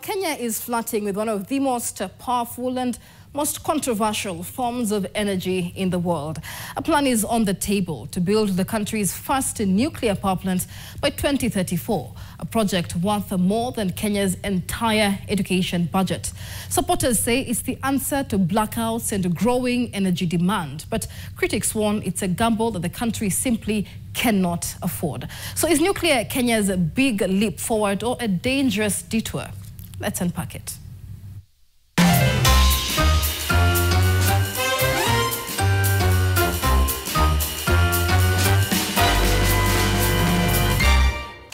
Kenya is flirting with one of the most powerful and most controversial forms of energy in the world. A plan is on the table to build the country's first nuclear power plant by 2034, a project worth more than Kenya's entire education budget. Supporters say it's the answer to blackouts and growing energy demand, but critics warn it's a gamble that the country simply cannot afford. So is nuclear Kenya's big leap forward or a dangerous detour? Let's unpack it.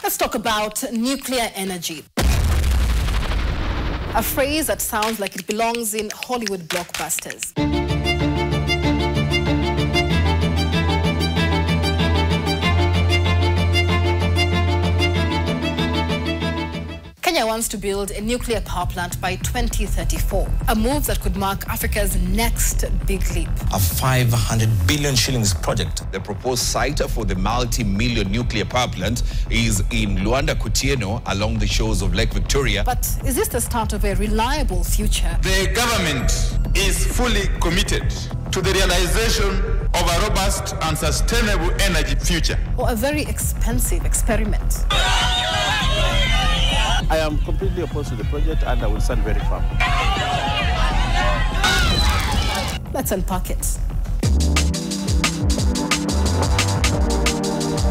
Let's talk about nuclear energy. A phrase that sounds like it belongs in Hollywood blockbusters. Kenya wants to build a nuclear power plant by 2034, a move that could mark Africa's next big leap. A 500 billion shillings project. The proposed site for the multi-million nuclear power plant is in Luanda Kutieno along the shores of Lake Victoria. But is this the start of a reliable future? The government is fully committed to the realization of a robust and sustainable energy future. Or a very expensive experiment? I am completely opposed to the project and I will stand very firm. Let's unpack it.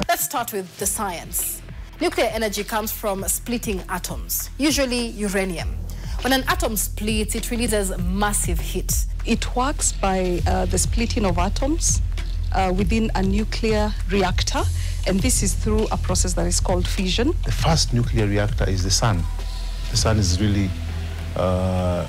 Let's start with the science. Nuclear energy comes from splitting atoms, usually uranium. When an atom splits, it releases massive heat. It works by the splitting of atoms within a nuclear reactor, and this is through a process that is called fission. The first nuclear reactor is the sun. The sun is really a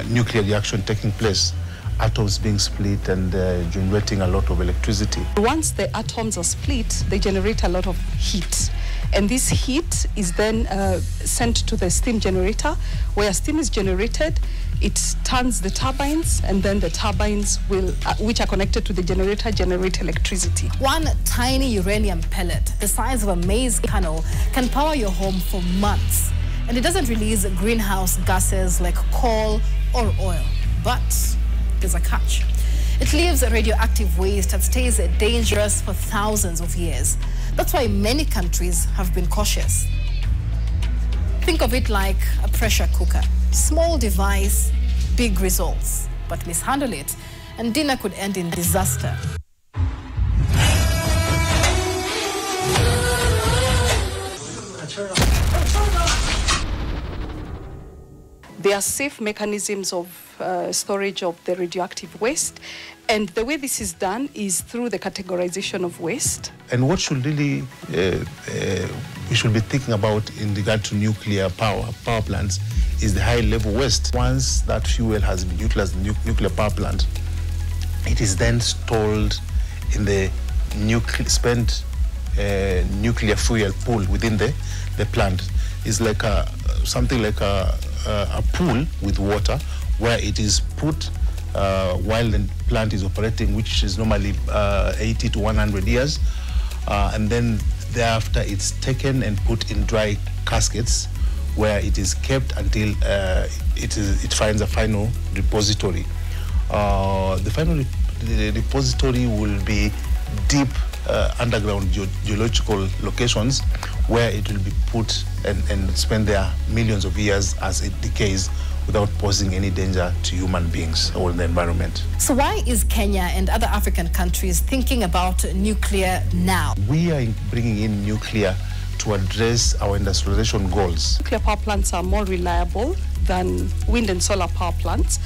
nuclear reaction taking place, atoms being split and generating a lot of electricity. Once the atoms are split, they generate a lot of heat. And this heat is then sent to the steam generator, where steam is generated. It turns the turbines, and then the turbines will, which are connected to the generator, generate electricity. One tiny uranium pellet, the size of a maize kernel, can power your home for months. And it doesn't release greenhouse gases like coal or oil. But there's a catch. It leaves radioactive waste and stays dangerous for thousands of years. That's why many countries have been cautious. Think of it like a pressure cooker. Small device, big results. But mishandle it, and dinner could end in disaster. There are safe mechanisms of storage of the radioactive waste, and the way this is done is through the categorization of waste. And what should really we should be thinking about in regard to nuclear power plants is the high-level waste. Once that fuel has been utilized in the nuclear power plant, it is then stored in the spent nuclear fuel pool within the plant. It's like something like a pool with water where it is put while the plant is operating, which is normally 80 to 100 years. And then thereafter it's taken and put in dry caskets where it is kept until it finds a final repository. The final repository will be deep underground geological locations where it will be put and spend there millions of years as it decays without posing any danger to human beings or the environment. So why is Kenya and other African countries thinking about nuclear now? We are bringing in nuclear to address our industrialization goals. Nuclear power plants are more reliable than wind and solar power plants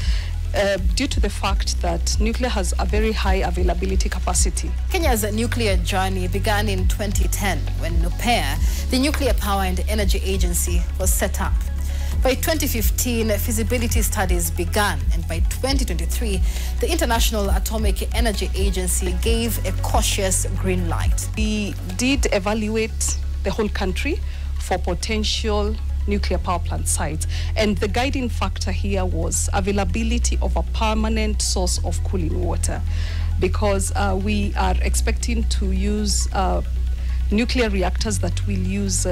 due to the fact that nuclear has a very high availability capacity. Kenya's nuclear journey began in 2010 when NUPEA, the Nuclear Power and Energy Agency, was set up. By 2015, feasibility studies began, and by 2023, the International Atomic Energy Agency gave a cautious green light. We did evaluate the whole country for potential nuclear power plant sites, and the guiding factor here was availability of a permanent source of cooling water, because we are expecting to use nuclear reactors that will use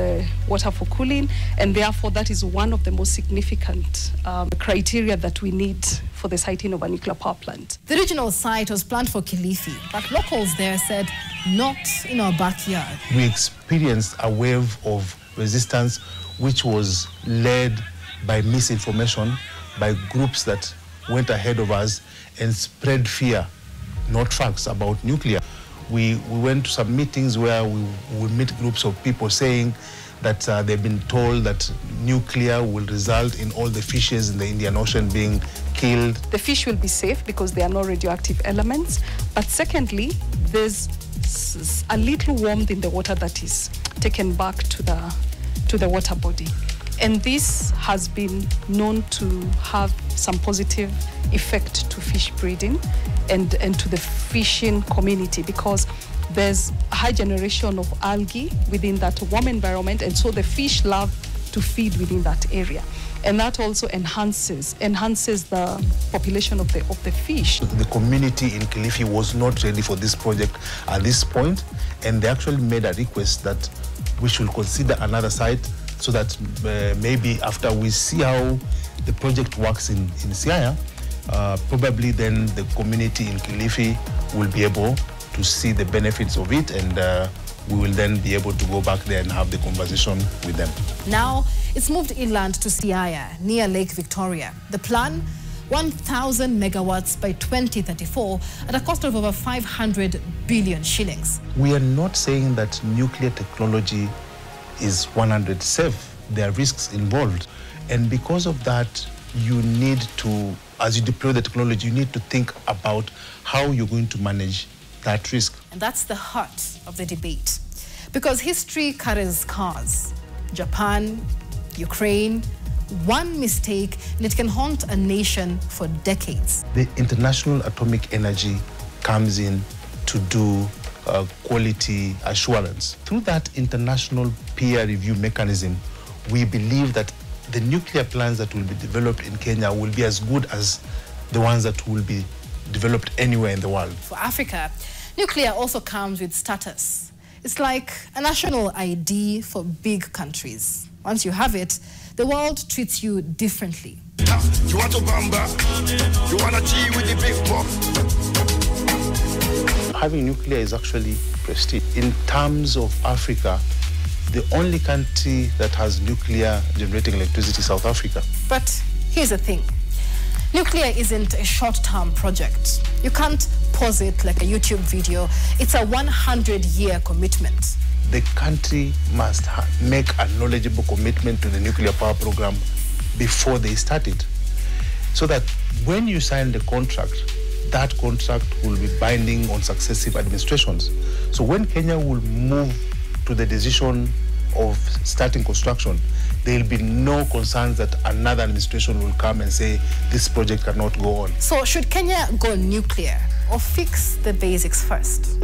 water for cooling, and therefore that is one of the most significant criteria that we need for the siting of a nuclear power plant. The regional site was planned for Kilifi, but locals there said, not in our backyard. We experienced a wave of resistance which was led by misinformation, by groups that went ahead of us and spread fear, not facts, about nuclear. We went to some meetings where we would meet groups of people saying that they've been told that nuclear will result in all the fishes in the Indian Ocean being killed. The fish will be safe because there are no radioactive elements. But secondly, there's a little warmth in the water that is taken back to the water body. And this has been known to have some positive effect to fish breeding and to the fishing community, because there's a high generation of algae within that warm environment, and so the fish love to feed within that area. And that also enhances the population of the fish. The community in Kilifi was not ready for this project at this point, and they actually made a request that we should consider another site, so that maybe after we see how the project works in Siaya, probably then the community in Kilifi will be able to see the benefits of it, and we will then be able to go back there and have the conversation with them. Now, it's moved inland to Siaya, near Lake Victoria. The plan, 1,000 megawatts by 2034 at a cost of over 500 billion shillings. We are not saying that nuclear technology is 100% safe. There are risks involved. And because of that, you need to, as you deploy the technology, you need to think about how you're going to manage that risk. And that's the heart of the debate. Because history carries scars. Japan, Ukraine, one mistake and it can haunt a nation for decades. The International Atomic Energy comes in to do quality assurance. Through that international peer review mechanism, we believe that the nuclear plants that will be developed in Kenya will be as good as the ones that will be developed anywhere in the world. For Africa, nuclear also comes with status. It's like a national ID for big countries. Once you have it, the world treats you differently. You want to bamba? You want to G with the big box? Having nuclear is actually prestige. In terms of Africa, the only country that has nuclear generating electricity is South Africa. But here's the thing. Nuclear isn't a short-term project. You can't pause it like a YouTube video. It's a 100-year commitment. The country must make a knowledgeable commitment to the nuclear power program before they start it. So that when you sign the contract, that contract will be binding on successive administrations. So when Kenya will move to the decision of starting construction, there will be no concerns that another administration will come and say this project cannot go on. So should Kenya go nuclear or fix the basics first?